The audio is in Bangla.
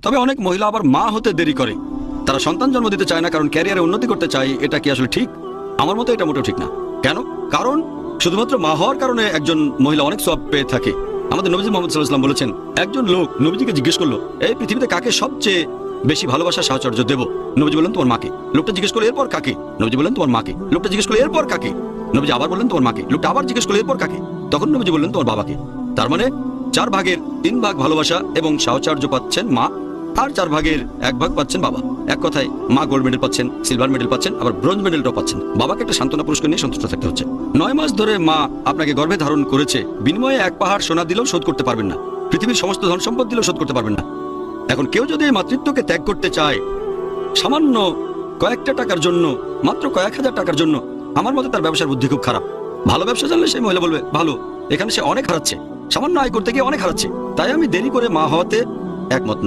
তবে অনেক মহিলা আবার মা হতে দেরি করে, তারা সন্তান জন্ম দিতে চায় না কারণ ক্যারিয়ারে উন্নতি করতে চায়। এটা কি আসলে ঠিক? আমার মতে এটা মোটেও ঠিক না। কেন? কারণ শুধুমাত্র মা হওয়ার কারণে একজন মহিলা অনেক সওয়াব পেয়ে থাকে। আমাদের নবীজি মুহাম্মদ সাল্লাল্লাহু আলাইহি ওয়াসাল্লাম বলেছেন, একজন লোক নবীজিকে জিজ্ঞেস করলো, এই পৃথিবীতে কাকে সবচেয়ে বেশি ভালোবাসা সাহচর্য দেব? নবীজি বললেন, তোমার মাকে। লোকটা জিজ্ঞেস করলো, এরপর কাকে? নবীজি বললেন, তোমার মাকে। লোকটা জিজ্ঞেস করলো, এরপর কাকে? নবীজি আবার বললেন, তোমার মাকে। লোকটা আবার জিজ্ঞেস করলো, এরপর কাকে? তখন নবীজি বললেন, তোমার বাবাকে। তার মানে 4 ভাগের 3 ভাগ ভালোবাসা এবং সাহচর্য পাচ্ছেন মা, আর 4 ভাগের 1 ভাগ পাচ্ছেন বাবা। এক কথায় মা গোল্ড মেডেল পাচ্ছেন, সিলভার মেডেল পাচ্ছেন, আবার ব্রোঞ্জ মেডেলটাও পাচ্ছেন। বাবাকে একটা সান্ত্বনা পুরস্কার নিয়ে সন্তুষ্ট থাকতে হচ্ছে। 9 মাস ধরে মা আপনাকে গর্ভে ধারণ করেছে, বিনিময়ে 1 পাহাড় সোনা দিলেও শোধ করতে পারবেন না, পৃথিবীর সমস্ত ধন সম্পদ দিলেও শোধ করতে পারবেন না। এখন কেউ যদি এই মাতৃত্বকে ত্যাগ করতে চায় সামান্য কয়েকটা টাকার জন্য, মাত্র কয়েক হাজার টাকার জন্য, আমার মতে তার ব্যবসার বুদ্ধি খুব খারাপ। ভালো ব্যবসা জানলে সেই মহিলা বলবে, ভালো, এখানে সে অনেক হারাচ্ছে, সামান্য আয় করতে গিয়ে অনেক হারাচ্ছে, তাই আমি দেরি করে মা হওয়াতে একমত না।